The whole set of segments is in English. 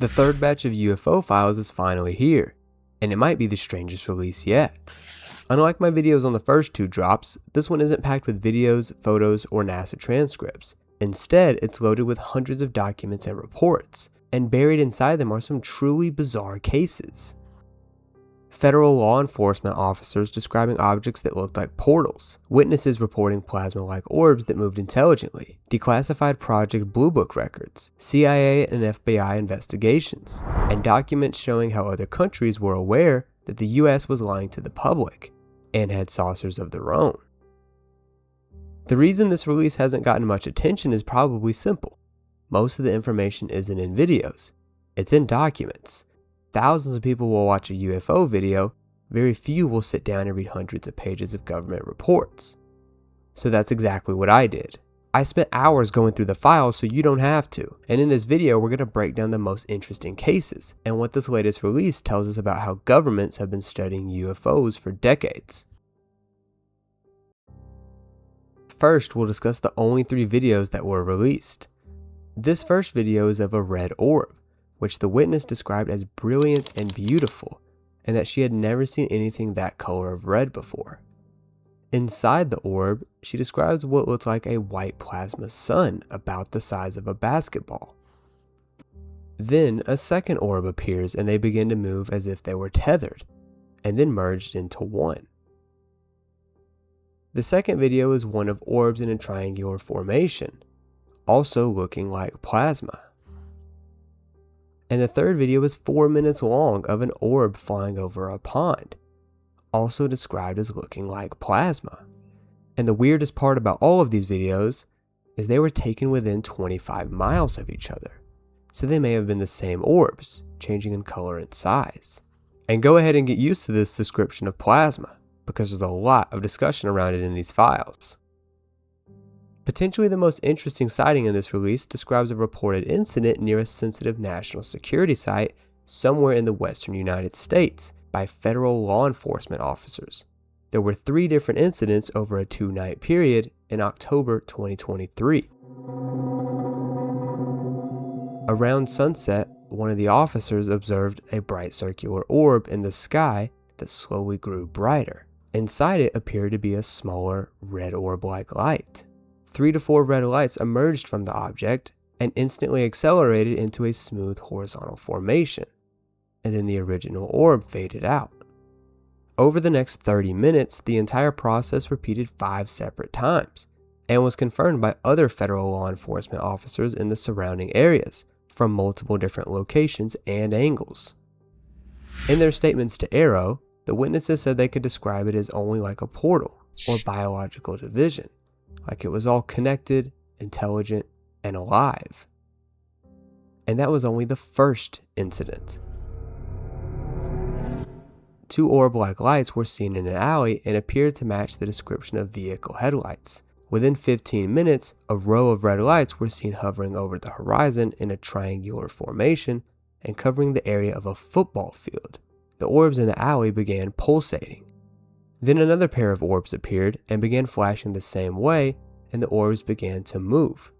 The third batch of UFO Files is finally here, and it might be the strangest release yet. Unlike my videos on the first two drops, this one isn't packed with videos, photos, or NASA transcripts. Instead, it's loaded with hundreds of documents and reports, and buried inside them are some truly bizarre cases. Federal law enforcement officers describing objects that looked like portals, witnesses reporting plasma-like orbs that moved intelligently, declassified Project Blue Book records, CIA and FBI investigations, and documents showing how other countries were aware that the US was lying to the public and had saucers of their own. The reason this release hasn't gotten much attention is probably simple. Most of the information isn't in videos, it's in documents. Thousands of people will watch a UFO video, very few will sit down and read hundreds of pages of government reports. So that's exactly what I did. I spent hours going through the files so you don't have to, and in this video we're going to break down the most interesting cases, and what this latest release tells us about how governments have been studying UFOs for decades. First, we'll discuss the only 3 videos that were released. This first video is of a red orb, which the witness described as brilliant and beautiful, and that she had never seen anything that color of red before. Inside the orb, she describes what looks like a white plasma sun about the size of a basketball. Then a second orb appears and they begin to move as if they were tethered, and then merged into one. The second video is one of orbs in a triangular formation, also looking like plasma. And the third video is 4 minutes long of an orb flying over a pond, also described as looking like plasma. And the weirdest part about all of these videos is they were taken within 25 miles of each other, so they may have been the same orbs, changing in color and size. And go ahead and get used to this description of plasma, because there's a lot of discussion around it in these files. Potentially the most interesting sighting in this release describes a reported incident near a sensitive national security site somewhere in the western United States by federal law enforcement officers. There were 3 different incidents over a 2-night period in October 2023. Around sunset, one of the officers observed a bright circular orb in the sky that slowly grew brighter. Inside it appeared to be a smaller red orb-like light. 3 to 4 red lights emerged from the object and instantly accelerated into a smooth horizontal formation, and then the original orb faded out. Over the next 30 minutes, the entire process repeated 5 separate times, and was confirmed by other federal law enforcement officers in the surrounding areas, from multiple different locations and angles. In their statements to AARO, the witnesses said they could describe it as only like a portal, or biological division, like it was all connected, intelligent, and alive. And that was only the first incident. 2 orb-like lights were seen in an alley and appeared to match the description of vehicle headlights. Within 15 minutes, a row of red lights were seen hovering over the horizon in a triangular formation and covering the area of a football field. The orbs in the alley began pulsating. Then another pair of orbs appeared and began flashing the same way, and the orbs began to move.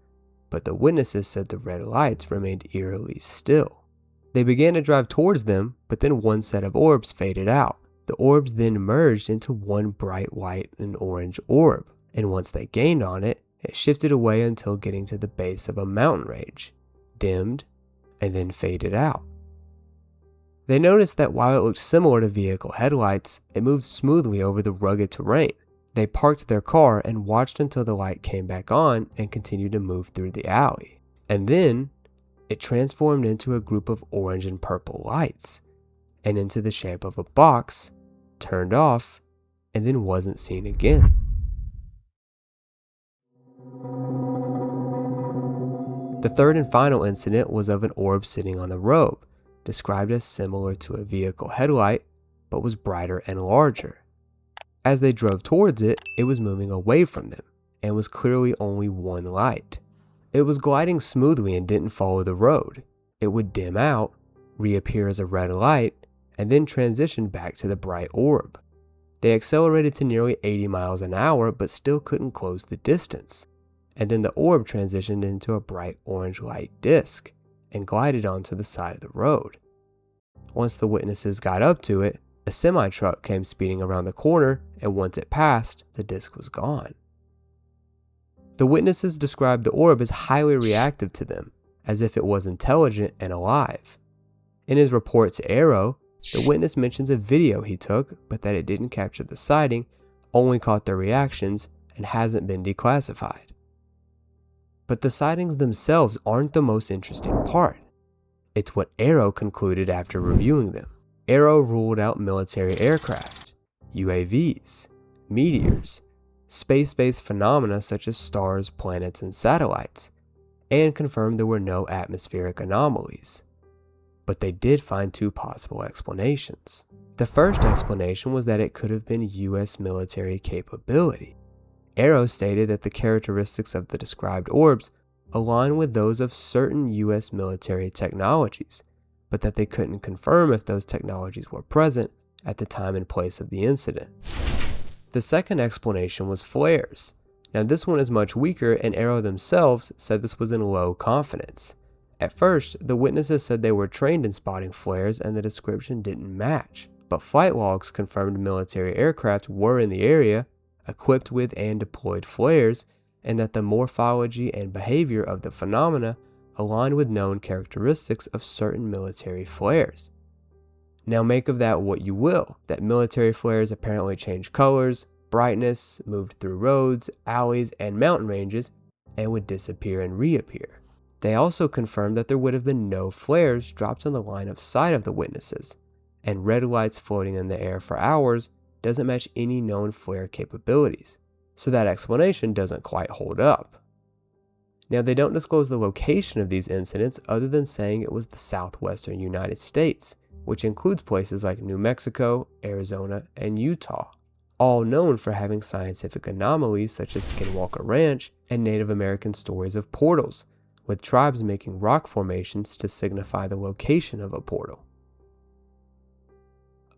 But the witnesses said the red lights remained eerily still. They began to drive towards them, but then one set of orbs faded out. The orbs then merged into one bright white and orange orb, and once they gained on it, it shifted away until getting to the base of a mountain range, dimmed, and then faded out. They noticed that while it looked similar to vehicle headlights, it moved smoothly over the rugged terrain. They parked their car and watched until the light came back on and continued to move through the alley. And then, it transformed into a group of orange and purple lights, and into the shape of a box, turned off, and then wasn't seen again. The third and final incident was of an orb sitting on the road, described as similar to a vehicle headlight, but was brighter and larger. As they drove towards it, it was moving away from them, and was clearly only one light. It was gliding smoothly and didn't follow the road. It would dim out, reappear as a red light, and then transition back to the bright orb. They accelerated to nearly 80 miles an hour, but still couldn't close the distance. And then the orb transitioned into a bright orange light disc, and glided onto the side of the road. Once the witnesses got up to it, a semi-truck came speeding around the corner, and once it passed, the disc was gone. The witnesses described the orb as highly reactive to them, as if it was intelligent and alive. In his report to AARO, the witness mentions a video he took, but that it didn't capture the sighting, only caught their reactions, and hasn't been declassified. But the sightings themselves aren't the most interesting part. It's what AARO concluded after reviewing them. AARO ruled out military aircraft, UAVs, meteors, space-based phenomena such as stars, planets, and satellites, and confirmed there were no atmospheric anomalies. But they did find two possible explanations. The first explanation was that it could have been US military capability. AARO stated that the characteristics of the described orbs align with those of certain US military technologies, but that they couldn't confirm if those technologies were present at the time and place of the incident. The second explanation was flares. Now this one is much weaker, and AARO themselves said this was in low confidence. At first, the witnesses said they were trained in spotting flares and the description didn't match, but flight logs confirmed military aircraft were in the area, equipped with and deployed flares, and that the morphology and behavior of the phenomena aligned with known characteristics of certain military flares. Now make of that what you will, that military flares apparently change colors, brightness, moved through roads, alleys, and mountain ranges, and would disappear and reappear. They also confirmed that there would have been no flares dropped on the line of sight of the witnesses, and red lights floating in the air for hours doesn't match any known flare capabilities, so that explanation doesn't quite hold up. Now they don't disclose the location of these incidents other than saying it was the Southwestern United States, which includes places like New Mexico, Arizona, and Utah, all known for having scientific anomalies such as Skinwalker Ranch and Native American stories of portals, with tribes making rock formations to signify the location of a portal.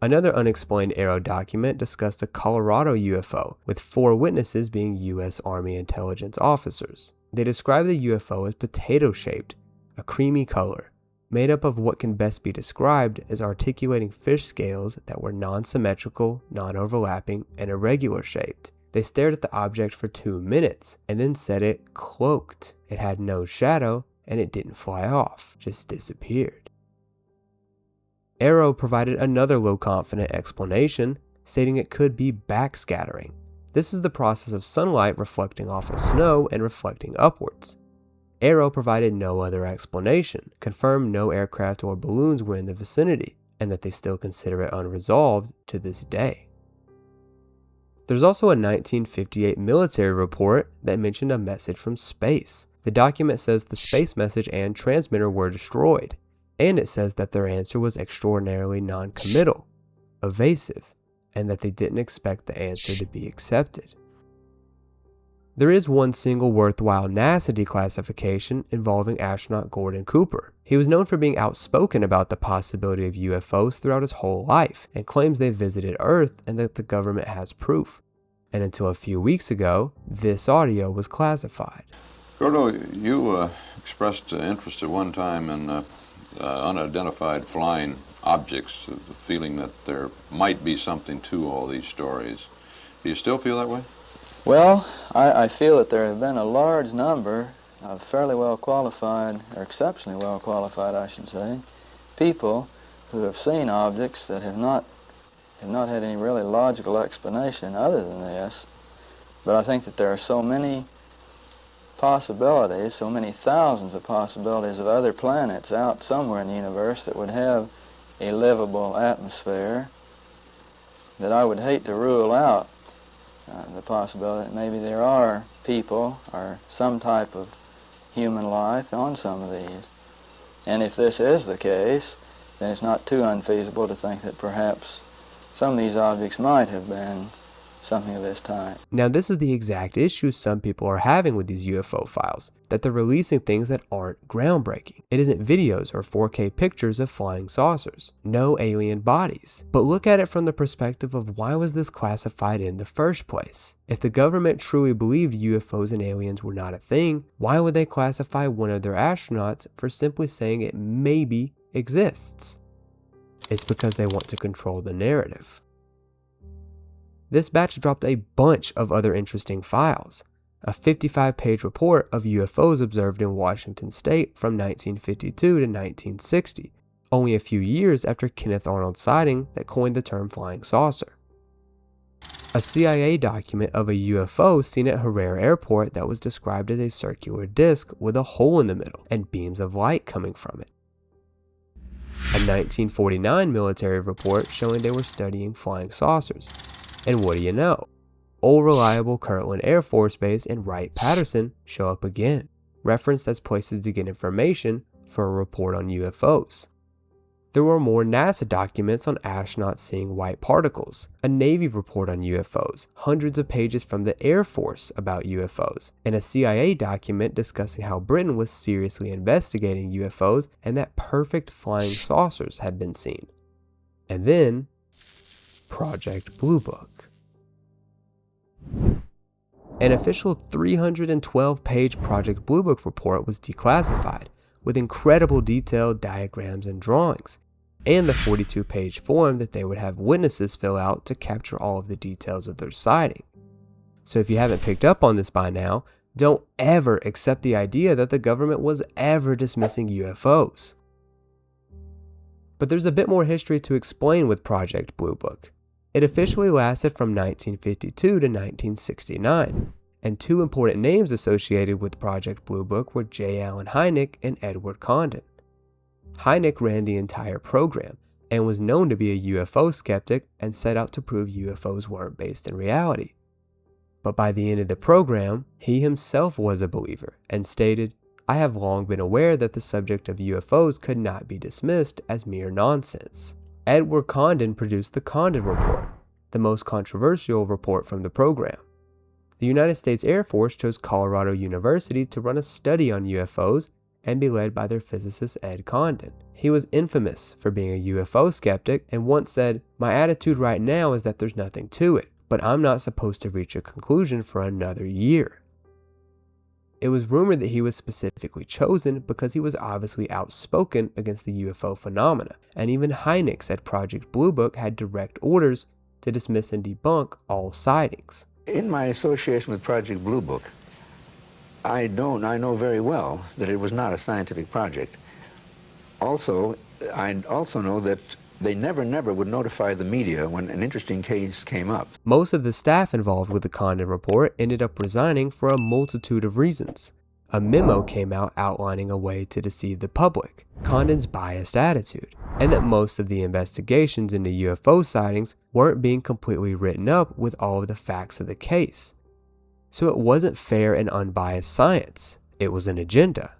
Another unexplained AARO document discussed a Colorado UFO, with 4 witnesses being U.S. Army intelligence officers. They described the UFO as potato-shaped, a creamy color, made up of what can best be described as articulating fish scales that were non-symmetrical, non-overlapping, and irregular shaped. They stared at the object for 2 minutes and then said it cloaked. It had no shadow and it didn't fly off, just disappeared. AARO provided another low-confident explanation, stating it could be backscattering. This is the process of sunlight reflecting off of snow and reflecting upwards. AARO provided no other explanation, confirmed no aircraft or balloons were in the vicinity, and that they still consider it unresolved to this day. There's also a 1958 military report that mentioned a message from space. The document says the space message and transmitter were destroyed, and it says that their answer was extraordinarily non-committal, evasive, and that they didn't expect the answer to be accepted. There is one single worthwhile NASA declassification involving astronaut Gordon Cooper. He was known for being outspoken about the possibility of UFOs throughout his whole life, and claims they visited Earth and that the government has proof. And until a few weeks ago, this audio was classified. Gordo, you expressed interest at one time in unidentified flying objects, the feeling that there might be something to all these stories. Do you still feel that way? Well, I feel that there have been a large number of fairly well qualified, or exceptionally well qualified, I should say, people who have seen objects that have not had any really logical explanation other than this. But I think that there are so many possibilities, so many thousands of possibilities of other planets out somewhere in the universe that would have a livable atmosphere, that I would hate to rule out the possibility that maybe there are people or some type of human life on some of these. And if this is the case, then it's not too unfeasible to think that perhaps some of these objects might have been something of this type. Now, this is the exact issue some people are having with these UFO files, that they're releasing things that aren't groundbreaking. It isn't videos or 4K pictures of flying saucers, no alien bodies. But look at it from the perspective of why was this classified in the first place? If the government truly believed UFOs and aliens were not a thing, why would they classify one of their astronauts for simply saying it maybe exists? It's because they want to control the narrative. This batch dropped a bunch of other interesting files. A 55-page report of UFOs observed in Washington state from 1952 to 1960, only a few years after Kenneth Arnold's sighting that coined the term flying saucer. A CIA document of a UFO seen at Herrera Airport that was described as a circular disc with a hole in the middle and beams of light coming from it. A 1949 military report showing they were studying flying saucers. And what do you know? Old reliable Kirtland Air Force Base and Wright-Patterson show up again, referenced as places to get information for a report on UFOs. There were more NASA documents on astronauts seeing white particles, a Navy report on UFOs, hundreds of pages from the Air Force about UFOs, and a CIA document discussing how Britain was seriously investigating UFOs and that perfect flying saucers had been seen. And then, Project Blue Book. An official 312-page Project Blue Book report was declassified, with incredible detailed diagrams and drawings, and the 42-page form that they would have witnesses fill out to capture all of the details of their sighting. So if you haven't picked up on this by now, don't ever accept the idea that the government was ever dismissing UFOs. But there's a bit more history to explain with Project Blue Book. It officially lasted from 1952 to 1969, and two important names associated with Project Blue Book were J. Allen Hynek and Edward Condon. Hynek ran the entire program and was known to be a UFO skeptic and set out to prove UFOs weren't based in reality. But by the end of the program, he himself was a believer and stated, "I have long been aware that the subject of UFOs could not be dismissed as mere nonsense." Edward Condon produced the Condon Report, the most controversial report from the program. The United States Air Force chose Colorado University to run a study on UFOs and be led by their physicist Ed Condon. He was infamous for being a UFO skeptic and once said, "My attitude right now is that there's nothing to it, but I'm not supposed to reach a conclusion for another year." It was rumored that he was specifically chosen because he was obviously outspoken against the UFO phenomena, and even Hynek said Project Blue Book had direct orders to dismiss and debunk all sightings. In my association with Project Blue Book, I know very well that it was not a scientific project. Also, I also know that they never would notify the media when an interesting case came up. Most of the staff involved with the Condon Report ended up resigning for a multitude of reasons. A memo came out outlining a way to deceive the public, Condon's biased attitude, and that most of the investigations into UFO sightings weren't being completely written up with all of the facts of the case. So it wasn't fair and unbiased science, it was an agenda.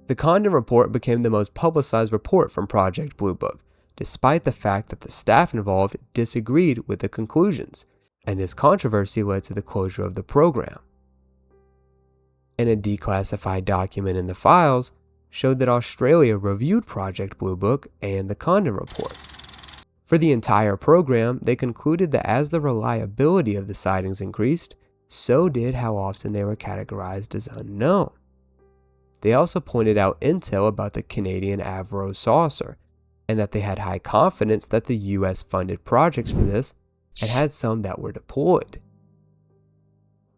The Condon Report became the most publicized report from Project Blue Book, despite the fact that the staff involved disagreed with the conclusions, and this controversy led to the closure of the program. And a declassified document in the files showed that Australia reviewed Project Blue Book and the Condon Report. For the entire program, they concluded that as the reliability of the sightings increased, so did how often they were categorized as unknown. They also pointed out intel about the Canadian Avro Saucer, and that they had high confidence that the US funded projects for this and had some that were deployed.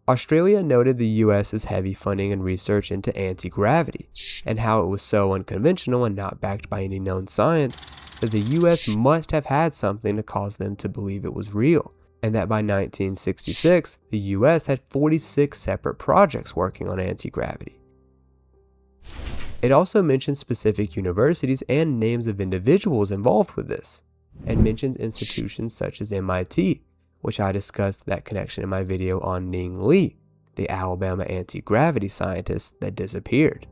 Australia noted the US's heavy funding and research into antigravity, and how it was so unconventional and not backed by any known science that the US must have had something to cause them to believe it was real, and that by 1966, the US had 46 separate projects working on antigravity. It also mentions specific universities and names of individuals involved with this, and mentions institutions such as MIT, which I discussed that connection in my video on Ning Lee, the Alabama anti-gravity scientist that disappeared.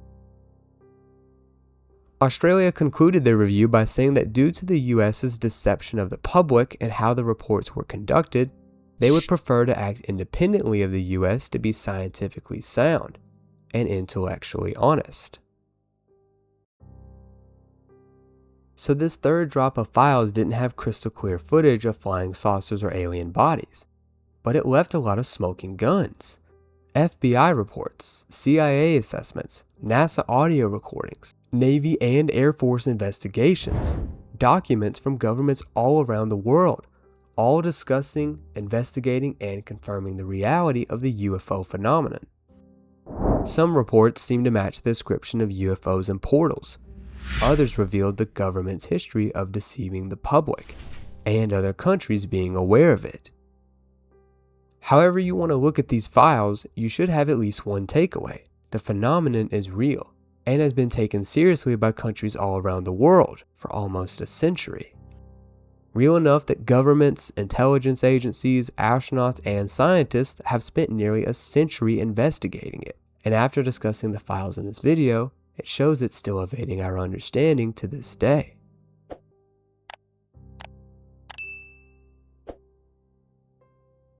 Australia concluded their review by saying that due to the US's deception of the public and how the reports were conducted, they would prefer to act independently of the US to be scientifically sound and intellectually honest. So this third drop of files didn't have crystal clear footage of flying saucers or alien bodies, but it left a lot of smoking guns. FBI reports, CIA assessments, NASA audio recordings, Navy and Air Force investigations, documents from governments all around the world, all discussing, investigating, and confirming the reality of the UFO phenomenon. Some reports seem to match the description of UFOs and portals. Others revealed the government's history of deceiving the public, and other countries being aware of it. However you want to look at these files, you should have at least one takeaway. The phenomenon is real, and has been taken seriously by countries all around the world for almost a century. Real enough that governments, intelligence agencies, astronauts, and scientists have spent nearly a century investigating it. And after discussing the files in this video, it shows it's still evading our understanding to this day.